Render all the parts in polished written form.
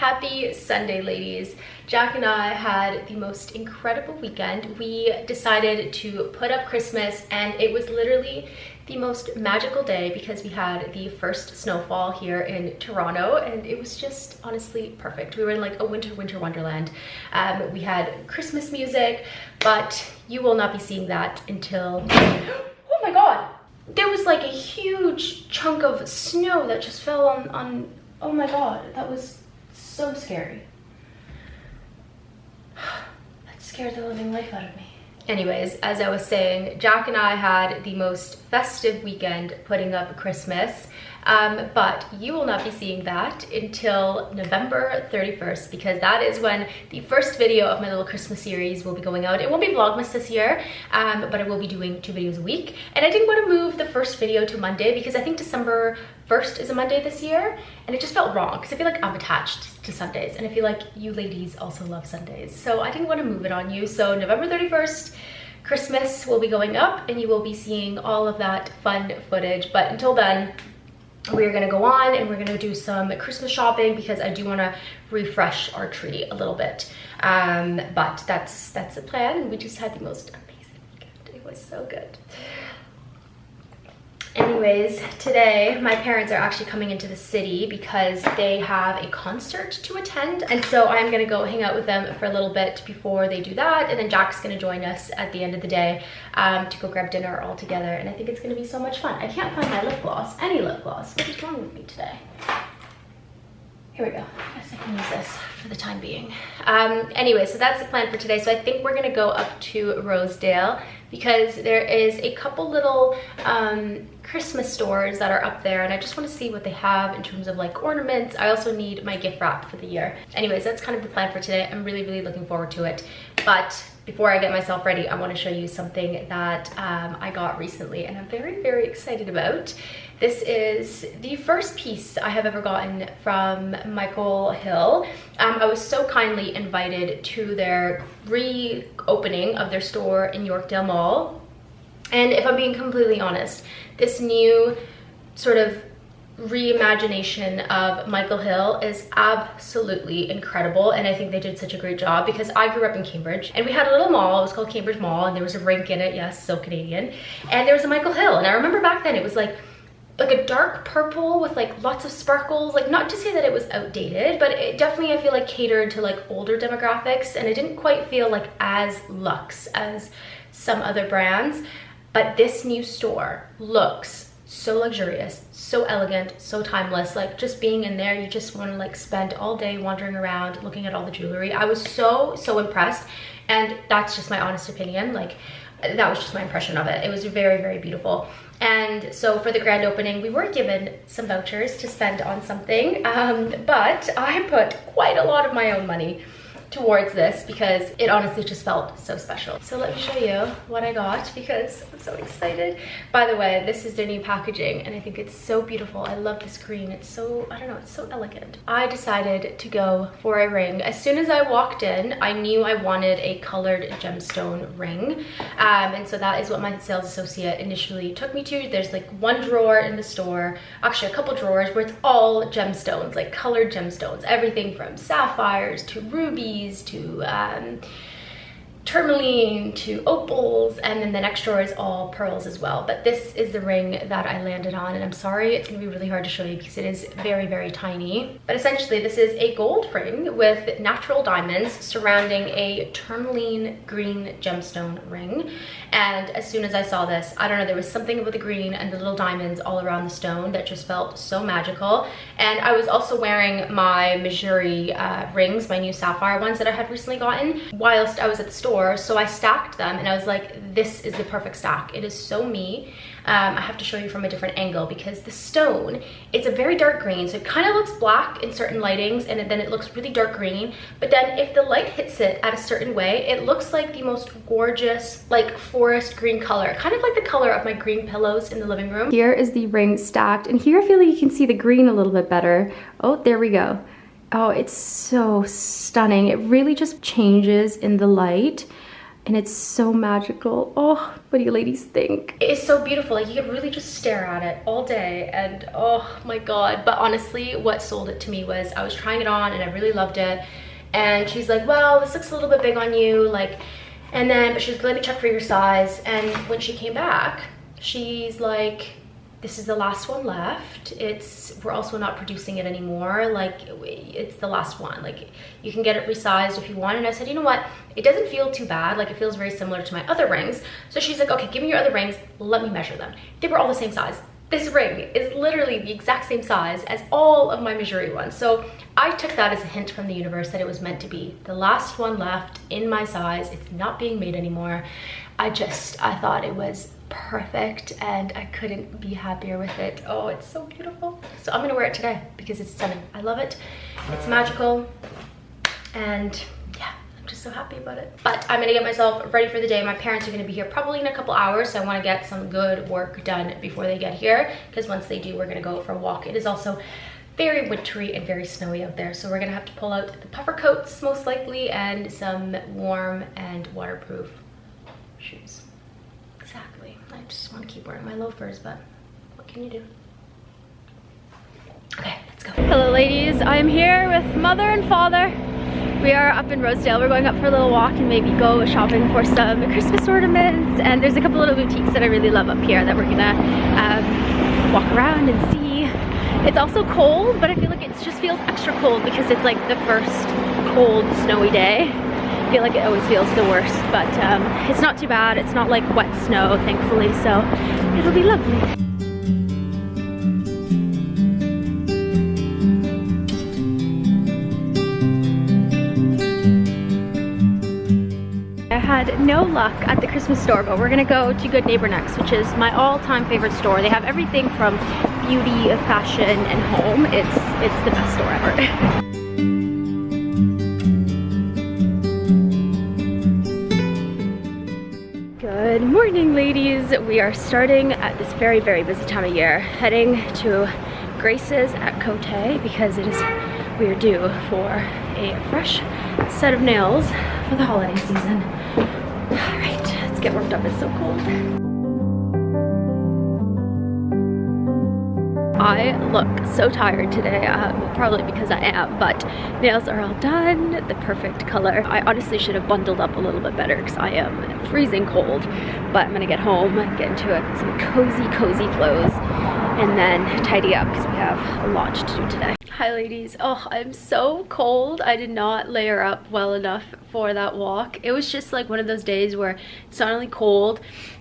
Happy Sunday, ladies. Jack and I had the most incredible weekend. We decided to put up Christmas and it was literally the most magical day because we had the first snowfall here in Toronto and it was just honestly perfect. We were in like a winter wonderland. We had Christmas music, but you will not be seeing that until... Oh my god! There was like a huge chunk of snow that just fell on oh my god, that was so scary. That scared the living life out of me. Anyways, as I was saying, Jack and I had the most festive weekend putting up Christmas, but you will not be seeing that until November 31st because that is when the first video of my little Christmas series will be going out. It won't be Vlogmas this year, but I will be doing 2 videos a week. And I didn't want to move the first video to Monday because I think December 1st is a Monday this year, and it just felt wrong because I feel like I'm attached to Sundays and I feel like you ladies also love Sundays. So I didn't want to move it on you. So November 31st, Christmas will be going up and you will be seeing all of that fun footage. But until then, we're gonna go on and we're gonna do some Christmas shopping because I do want to refresh our tree a little bit. But that's the plan. We just had the most amazing weekend. It was so good. Anyways, today my parents are actually coming into the city because they have a concert to attend, and so I'm gonna go hang out with them for a little bit before they do that, and then Jack's gonna join us at the end of the day to go grab dinner all together, and I think it's gonna be so much fun. I can't find my lip gloss, any lip gloss. What is wrong with me today? Here we go. I guess I can use this for the time being. Anyway, so that's the plan for today. So I think we're gonna go up to Rosedale because there is a couple little Christmas stores that are up there and I just want to see what they have in terms of like ornaments. I also need my gift wrap for the year. Anyways, that's kind of the plan for today. I'm really looking forward to it. But before I get myself ready, I want to show you something that I got recently and I'm very excited about. This is the first piece I have ever gotten from Michael Hill. I was so kindly invited to their reopening of their store in Yorkdale Mall. And if I'm being completely honest, this new sort of reimagination of Michael Hill is absolutely incredible, and I think they did such a great job because I grew up in Cambridge and we had a little mall. It was called Cambridge Mall and there was a rink in it. Yes, so Canadian. And there was a Michael Hill, and I remember back then it was like a dark purple with like lots of sparkles. Like, not to say that it was outdated, but it definitely, I feel like, catered to like older demographics, and it didn't quite feel like as luxe as some other brands. But this new store looks so luxurious, so elegant, so timeless. Like, just being in there, you just want to like spend all day wandering around looking at all the jewelry. I was so impressed, and that's just my honest opinion. Like, that was just my impression of it. It was very beautiful. And so for the grand opening, we were given some vouchers to spend on something, but I put quite a lot of my own money towards this because it honestly just felt so special. So let me show you what I got because I'm so excited. By the way, this is their new packaging and I think it's so beautiful. I love this green. It's so, I don't know, it's so elegant. I decided to go for a ring. As soon as I walked in, I knew I wanted a colored gemstone ring. And so that is what my sales associate initially took me to. There's like one drawer in the store, actually a couple drawers where it's all gemstones, like colored gemstones, everything from sapphires to rubies to tourmaline to opals, and then the next drawer is all pearls as well. But this is the ring that I landed on, and I'm sorry it's gonna be really hard to show you because it is very tiny. But essentially this is a gold ring with natural diamonds surrounding a tourmaline green gemstone ring. And as soon as I saw this, I don't know, there was something about the green and the little diamonds all around the stone that just felt so magical. And I was also wearing my Missouri rings, my new sapphire ones that I had recently gotten, whilst I was at the store. So I stacked them and I was like, this is the perfect stack. It is so me. I have to show you from a different angle because the stone, it's a very dark green, so it kind of looks black in certain lightings and then it looks really dark green, but then if the light hits it at a certain way, it looks like the most gorgeous like forest green color, kind of like the color of my green pillows in the living room. Here is the ring stacked, and here I feel like you can see the green a little bit better. Oh, there we go. Oh, it's so stunning. It really just changes in the light. and it's so magical. Oh, what do you ladies think? It is so beautiful. Like, you could really just stare at it all day, and oh my god. But honestly, what sold it to me was I was trying it on and I really loved it, and she's like, well, this looks a little bit big on you, like, and then, but she's like, let me check for your size. And when she came back, she's like, this is the last one left. We're also not producing it anymore. Like, it's the last one. Like, you can get it resized if you want. And I said, you know what? It doesn't feel too bad. Like, it feels very similar to my other rings. So she's like, okay, give me your other rings. Let me measure them. They were all the same size. This ring is literally the exact same size as all of my Mejuri ones. So I took that as a hint from the universe that it was meant to be the last one left in my size. It's not being made anymore. I thought it was perfect, and I couldn't be happier with it. Oh, it's so beautiful. So I'm gonna wear it today because it's stunning. I love it. It's magical, and yeah, I'm just so happy about it. But I'm gonna get myself ready for the day. My parents are gonna be here probably in a couple hours, so I want to get some good work done before they get here, because once they do, we're gonna go for a walk. It is also very wintry and very snowy out there, so we're gonna have to pull out the puffer coats most likely, and some warm and waterproof shoes. Exactly. I just want to keep wearing my loafers, but what can you do? Okay, let's go. Hello ladies, I'm here with mother and father. We are up in Rosedale. We're going up for a little walk and maybe go shopping for some Christmas ornaments, and there's a couple little boutiques that I really love up here that we're gonna walk around and see. It's also cold, but I feel like it just feels extra cold because it's like the first cold snowy day. I feel like it always feels the worst, but it's not too bad. It's not like wet snow, thankfully, so it'll be lovely. I had no luck at the Christmas store, but we're gonna go to Good Neighbor next, which is my all-time favorite store. They have everything from beauty, fashion, and home. It's the best store ever. Good morning, ladies. We are starting at this very, very busy time of year, heading to Grace's at Cote because we are due for a fresh set of nails for the holiday season. All right, let's get worked up. It's so cold. I look so tired today, probably because I am, but nails are all done, the perfect color. I honestly should have bundled up a little bit better because I am freezing cold, but I'm gonna get home, get into some cozy clothes, and then tidy up because we have a lot to do today. Hi ladies. Oh, I'm so cold. I did not layer up well enough for that walk. It was just like one of those days where it's not only cold,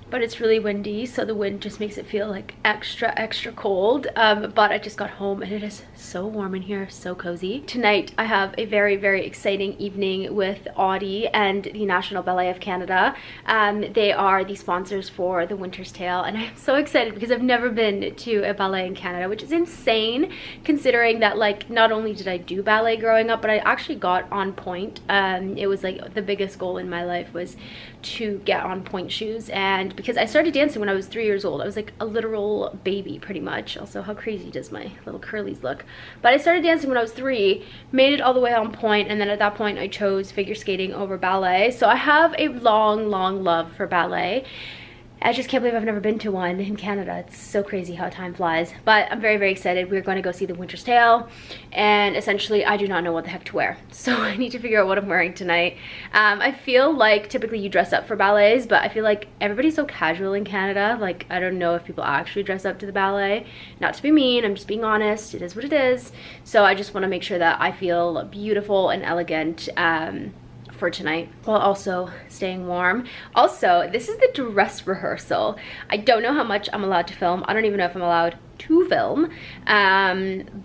but it's really windy, so the wind just makes it feel like extra cold. But I just got home and it is so warm in here, so cozy. Tonight I have a very, very exciting evening with Audie and the National Ballet of Canada. They are the sponsors for The Winter's Tale, and I'm so excited because I've never been to a ballet in Canada, which is insane considering that, like, not only did I do ballet growing up, but I actually got on point. It was like the biggest goal in my life was to get on point shoes, and because I started dancing when I was 3 years old. I was like a literal baby pretty much. Also, how crazy does my little curlies look? But I started dancing when I was 3, made it all the way on point, and then at that point I chose figure skating over ballet. So I have a long love for ballet. I just can't believe I've never been to one in Canada. It's so crazy how time flies. But I'm very, very excited. We're going to go see The Winter's Tale. And essentially, I do not know what the heck to wear. So I need to figure out what I'm wearing tonight. I feel like typically you dress up for ballets, but I feel like everybody's so casual in Canada. Like, I don't know if people actually dress up to the ballet. Not to be mean, I'm just being honest. It is what it is. So I just want to make sure that I feel beautiful and elegant for tonight, while also staying warm. Also, this is the dress rehearsal. I don't know how much I'm allowed to film. I don't even know if I'm allowed to film,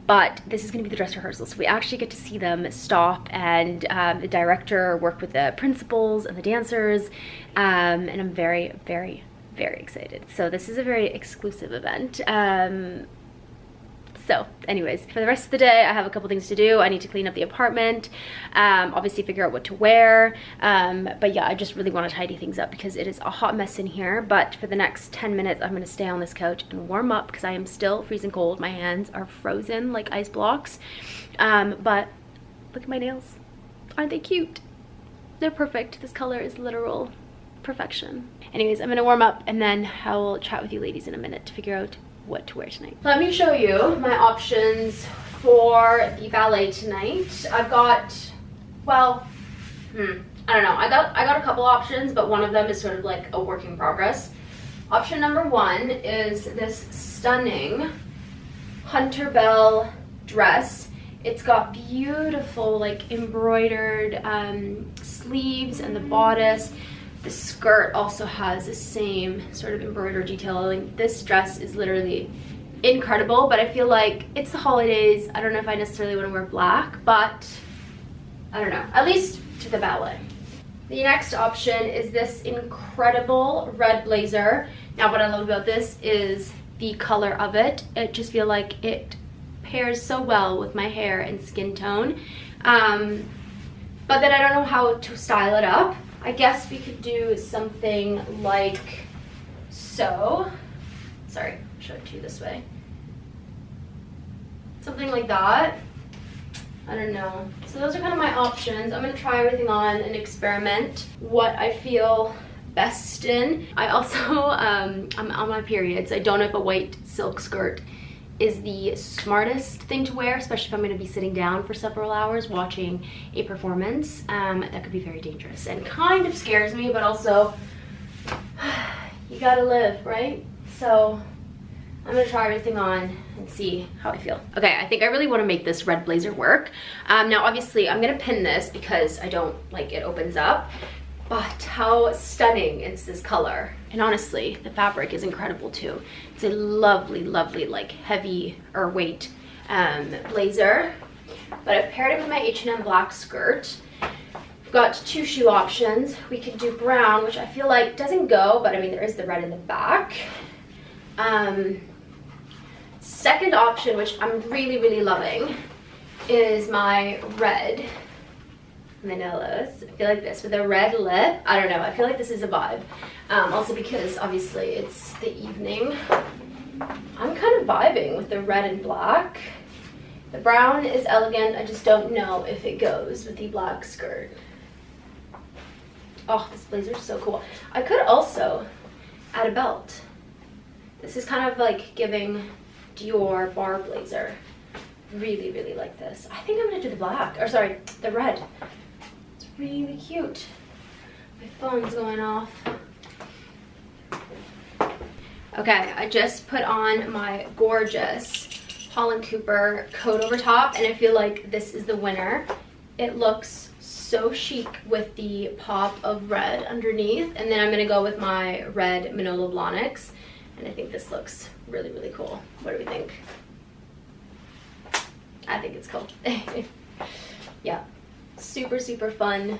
but this is gonna be the dress rehearsal. So we actually get to see them stop and the director work with the principals and the dancers, and I'm very, very, very excited. So this is a very exclusive event. So anyways, for the rest of the day, I have a couple things to do. I need to clean up the apartment, obviously figure out what to wear. But yeah, I just really want to tidy things up because it is a hot mess in here. But for the next 10 minutes, I'm gonna stay on this couch and warm up because I am still freezing cold. My hands are frozen like ice blocks. But look at my nails. Aren't they cute? They're perfect. This color is literal perfection. Anyways, I'm gonna warm up and then I will chat with you ladies in a minute to figure out what to wear tonight. Let me show you my options for the ballet tonight. I've got, well, I don't know. I got a couple options, but one of them is sort of like a work in progress. Option number one is this stunning Hunter Bell dress. It's got beautiful like embroidered sleeves and the bodice. The skirt also has the same sort of embroidered detailing. This dress is literally incredible, but I feel like it's the holidays. I don't know if I necessarily want to wear black, but I don't know, at least to the ballet. The next option is this incredible red blazer. Now what I love about this is the color of it. It just feel like it pairs so well with my hair and skin tone. But then I don't know how to style it up. I guess we could do something like so. Sorry, I'll show it to you this way. Something like that. I don't know. So those are kind of my options. I'm gonna try everything on and experiment what I feel best in. I also, I'm on my period, so I don't know if a white silk skirt is the smartest thing to wear, especially if I'm gonna be sitting down for several hours watching a performance. That could be very dangerous and kind of scares me, but also, you gotta live, right? So I'm gonna try everything on and see how I feel. Okay, I think I really wanna make this red blazer work. Now obviously I'm gonna pin this because I don't like it opens up, but how stunning is this color? And honestly, the fabric is incredible too. It's a lovely, lovely like heavy or weight blazer. But I've paired it with my H&M black skirt. We've got two shoe options. We could do brown, which I feel like doesn't go, but I mean there is the red in the back. Second option, which I'm really, really loving, is my red Manilas. I feel like this with a red lip. I don't know, I feel like this is a vibe. Also because obviously it's the evening. I'm kind of vibing with the red and black. The brown is elegant. I just don't know if it goes with the black skirt. Oh, this blazer is so cool. I could also add a belt. This is kind of like giving Dior bar blazer. Really, really like this. I think I'm gonna do the black, or sorry, the red. It's really cute. My phone's going off. Okay, I just put on my gorgeous Holland Cooper coat over top, and I feel like this is the winner. It looks so chic with the pop of red underneath, and then I'm gonna go with my red Manolo Blahniks, and I think this looks really, really cool. What do we think? I think it's cool. Yeah, super, super fun.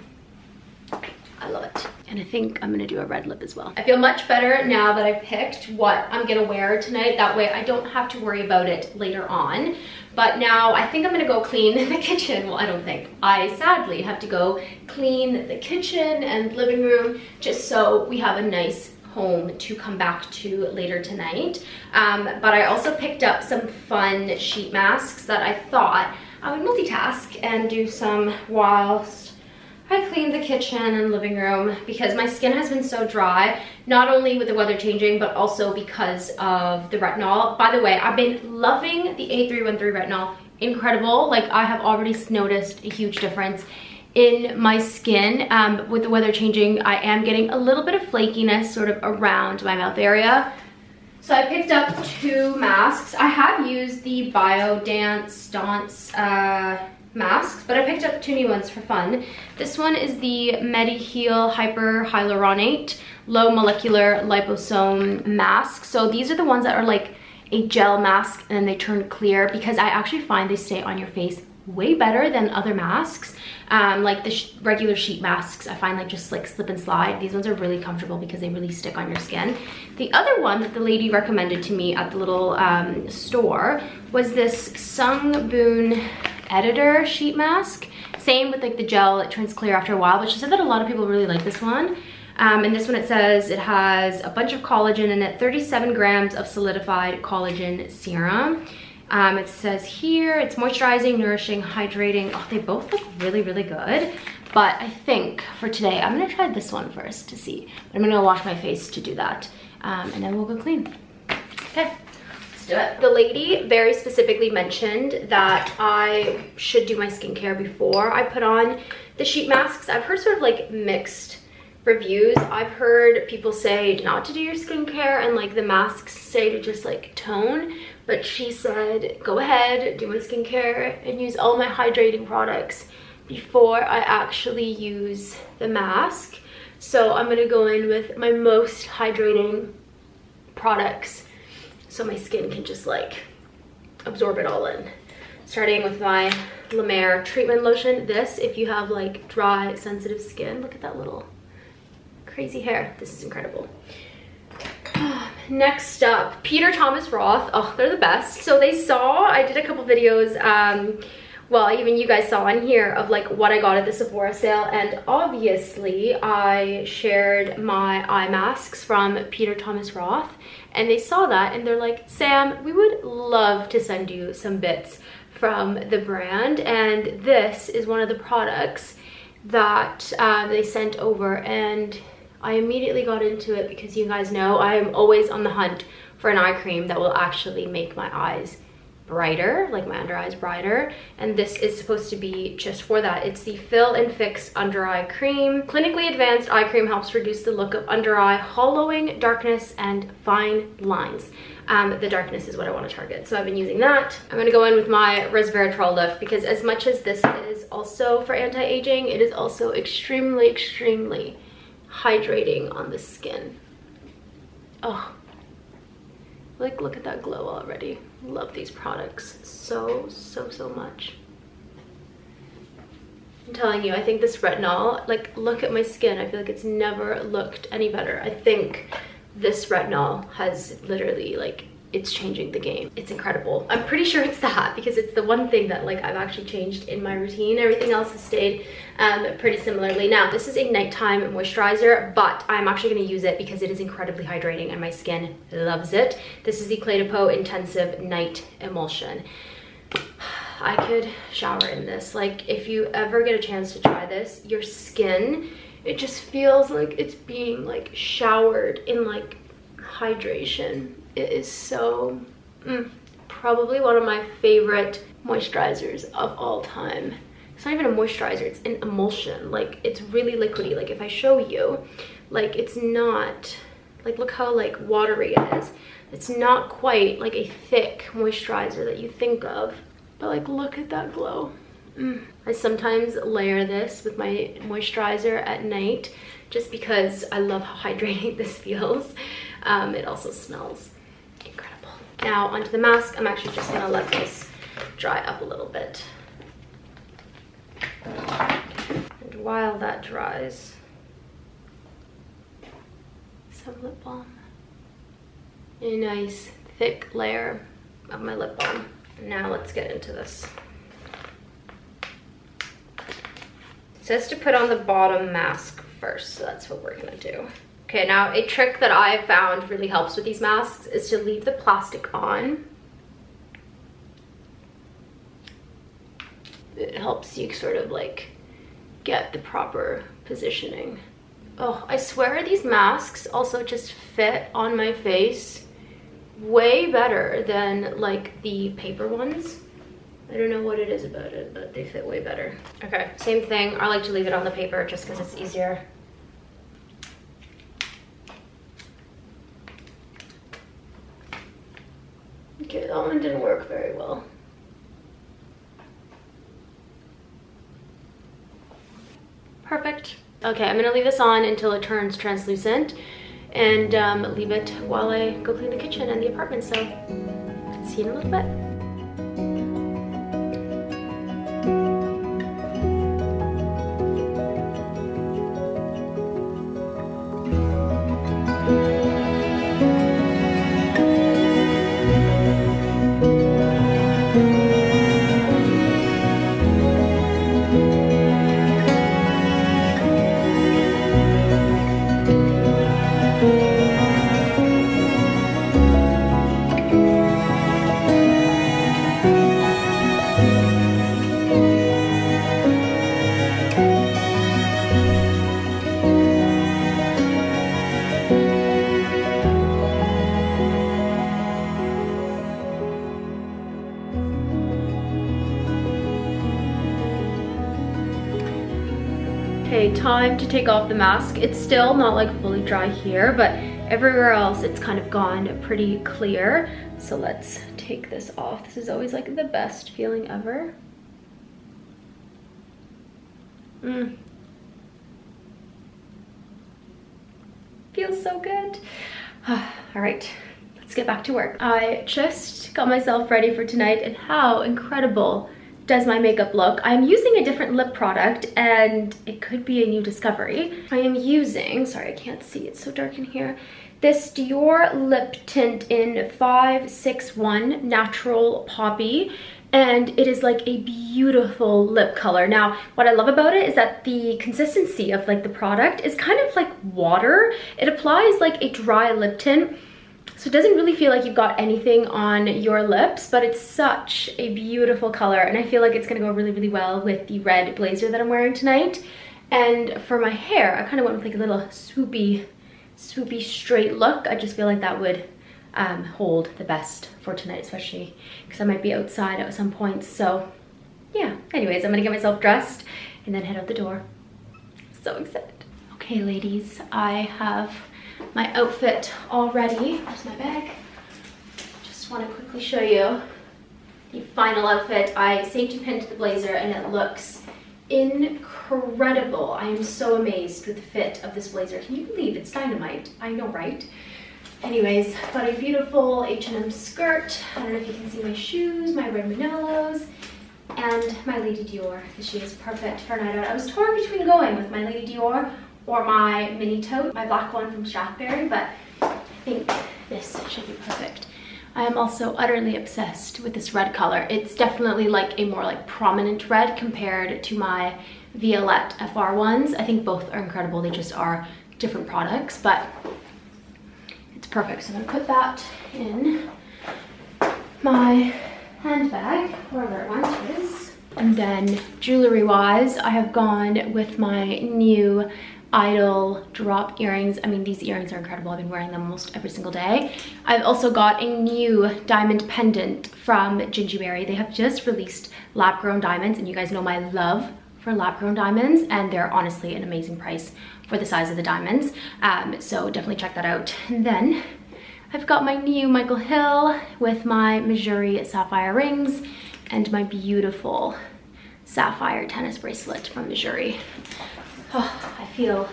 I love it. And I think I'm gonna do a red lip as well. I feel much better now that I've picked what I'm gonna wear tonight. That way I don't have to worry about it later on. But now I think I'm gonna go clean the kitchen. Well, I don't think. I sadly have to go clean the kitchen and living room just so we have a nice home to come back to later tonight. But I also picked up some fun sheet masks that I thought I would multitask and do some whilst I cleaned the kitchen and living room, because my skin has been so dry, not only with the weather changing, but also because of the retinol. By the way, I've been loving the A313 retinol. Incredible. Like, I have already noticed a huge difference in my skin. With the weather changing, I am getting a little bit of flakiness sort of around my mouth area. So I picked up two masks. I have used the Dance masks, but I picked up two new ones for fun. This one is the MediHeal Hyperhyaluronate Low Molecular Liposome Mask. So these are the ones that are like a gel mask and then they turn clear, because I actually find they stay on your face way better than other masks. Like the regular sheet masks, I find like just like slip and slide. These ones are really comfortable because they really stick on your skin. The other one that the lady recommended to me at the little store was this Sunboon Editor sheet mask. Same with like the gel, it turns clear after a while, but she said that a lot of people really like this one. And this one, it says it has a bunch of collagen in it, 37 grams of solidified collagen serum. It says here it's moisturizing, nourishing, hydrating. Oh, they both look really, really good. But I think for today, I'm gonna try this one first to see. But I'm gonna wash my face to do that. And then we'll go clean. Okay, let's do it. The lady very specifically mentioned that I should do my skincare before I put on the sheet masks. I've heard sort of like mixed reviews. I've heard people say not to do your skincare, and like the masks say to just like tone. But she said, go ahead, do my skincare and use all my hydrating products before I actually use the mask. So I'm gonna go in with my most hydrating products so my skin can just like absorb it all in. Starting with my La Mer treatment lotion. This, if you have like dry, sensitive skin, look at that little crazy hair. This is incredible. Next up, Peter Thomas Roth. Oh, they're the best. So they saw, I did a couple videos, well, even you guys saw on here of like what I got at the Sephora sale, and obviously I shared my eye masks from Peter Thomas Roth, and they saw that and they're like, Sam, we would love to send you some bits from the brand, and this is one of the products that they sent over, and I immediately got into it because you guys know I am always on the hunt for an eye cream that will actually make my eyes brighter, like my under eyes brighter, and this is supposed to be just for that. It's the Fill and Fix Under Eye Cream. Clinically advanced eye cream helps reduce the look of under eye, hollowing, darkness, and fine lines. The darkness is what I want to target, so I've been using that. I'm going to go in with my resveratrol lift because as much as this is also for anti-aging, it is also extremely, extremely hydrating on the skin. Oh, like look at that glow already. Love these products so much. I'm telling you, I think this retinol, like look at my skin, I feel like it's never looked any better. I think this retinol has literally like, it's changing the game. It's incredible. I'm pretty sure it's that because it's the one thing that like I've actually changed in my routine. Everything else has stayed pretty similarly. Now this is a nighttime moisturizer, but I'm actually going to use it because it is incredibly hydrating and my skin loves it. This is the Clé de Peau Intensive Night Emulsion. I could shower in this. Like if you ever get a chance to try this, your skin, it just feels like it's being like showered in like hydration. It is so, probably one of my favorite moisturizers of all time. It's not even a moisturizer, it's an emulsion. Like it's really liquidy. Like if I show you, like it's not, like look how like watery it is. It's not quite like a thick moisturizer that you think of, but like look at that glow. I sometimes layer this with my moisturizer at night just because I love how hydrating this feels. It also smells incredible. Now onto the mask. I'm actually just gonna let this dry up a little bit. And while that dries, some lip balm. A nice thick layer of my lip balm. Now let's get into this. It says to put on the bottom mask first, so that's what we're gonna do. Okay, now a trick that I found really helps with these masks is to leave the plastic on. It helps you sort of like get the proper positioning. Oh, I swear these masks also just fit on my face way better than like the paper ones. I don't know what it is about it, but they fit way better. Okay, same thing. I like to leave it on the paper just because it's easier. Okay, that one didn't work very well. Perfect. Okay, I'm gonna leave this on until it turns translucent and leave it while I go clean the kitchen and the apartment, so see you in a little bit. Okay, time to take off the mask. It's still not like fully dry here, but everywhere else it's kind of gone pretty clear. So let's take this off. This is always like the best feeling ever. Feels so good. All right, let's get back to work. I just got myself ready for tonight, and how incredible does my makeup look. I'm using a different lip product, and it could be a new discovery. I am using, sorry, I can't see, it's so dark in here, this Dior lip tint in 561 Natural Poppy, and it is like a beautiful lip color. Now, what I love about it is that the consistency of like the product is kind of like water. It applies like a dry lip tint, so it doesn't really feel like you've got anything on your lips, but it's such a beautiful color, and I feel like it's gonna go really, really well with the red blazer that I'm wearing tonight. And for my hair, I kind of went with like a little swoopy straight look. I just feel like that would hold the best for tonight, especially because I might be outside at some point. So yeah, anyways, I'm gonna get myself dressed and then head out the door. So excited. Okay, ladies, I have my outfit all ready. There's my bag. Just want to quickly show you the final outfit. I safety pinned the blazer and it looks incredible. I am so amazed with the fit of this blazer. Can you believe it's dynamite? I know, right? Anyways, got a beautiful H&M skirt. I don't know if you can see my shoes, my red Manolos, and my Lady Dior. She is perfect for a night out. I was torn between going with my Lady Dior or my mini tote, my black one from Shaftesbury, but I think this should be perfect. I am also utterly obsessed with this red color. It's definitely like a more like prominent red compared to my Violette FR ones. I think both are incredible. They just are different products, but it's perfect. So I'm gonna put that in my handbag, wherever it went, it is. And then jewelry wise, I have gone with my new Idol drop earrings. I mean, these earrings are incredible. I've been wearing them almost every single day. I've also got a new diamond pendant from JEWELLERY. They have just released lab grown diamonds, and you guys know my love for lab grown diamonds, and they're honestly an amazing price for the size of the diamonds. So definitely check that out. And then I've got my new Michael Hill with my Missouri sapphire rings and my beautiful sapphire tennis bracelet from Missouri. Oh, I feel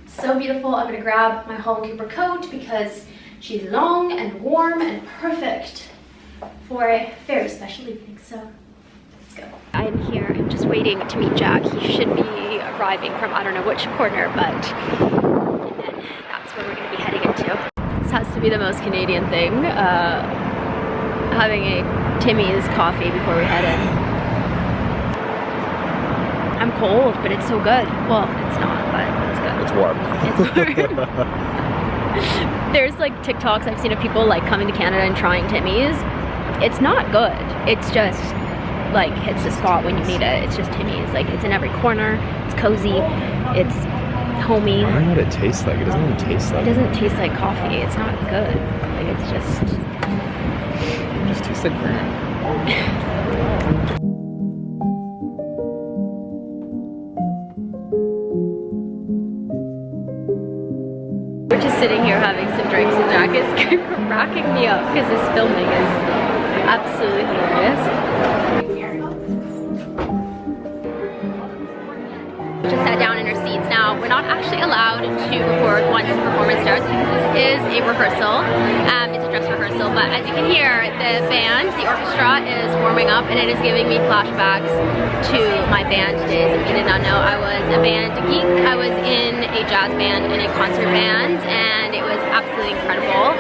so beautiful. I'm gonna grab my Holland Cooper coat because she's long and warm and perfect for a very special evening. So let's go. I'm here, I'm just waiting to meet Jack. He should be arriving from I don't know which corner, but and then that's where we're gonna be heading into. This has to be the most Canadian thing, having a Timmy's coffee before we head in. I'm cold, but it's so good. Well, it's not, but it's good. It's warm. It's warm. There's like TikToks I've seen of people like coming to Canada and trying Timmy's. It's not good. It's just like hits the spot when you need it. It's just Timmy's. Like it's in every corner. It's cozy. It's homey. I don't know what it tastes like. It doesn't even taste like. It doesn't taste like coffee. It's not good. Like it's just. It just tastes like burn. We're just sitting here having some drinks, and Jack is cracking me up because this filming is absolutely hilarious. Just sat down in our seats. Now, we're not actually allowed to record once the performance starts because this is a rehearsal. It's a dress rehearsal, but as you can hear, the band, the orchestra is warming up, and it is giving me flashbacks to my band days. If you did not know, I was a band geek. I was in a jazz band and a concert band, and it was absolutely incredible.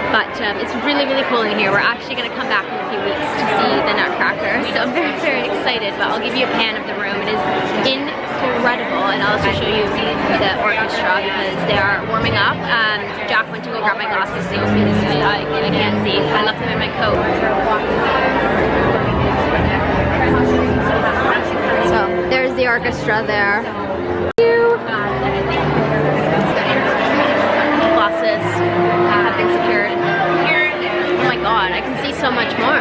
But it's really, really cool in here. We're actually going to come back in a few weeks to see the Nutcracker, so I'm very, very excited. But I'll give you a pan of the room. It is incredible, and I'll also show you the orchestra because they are warming up. Jack went to go grab my glasses, so you'll see this because I can't see. I left them in my coat. So there's the orchestra there. Glasses have been secured. Oh my god, I can see so much more.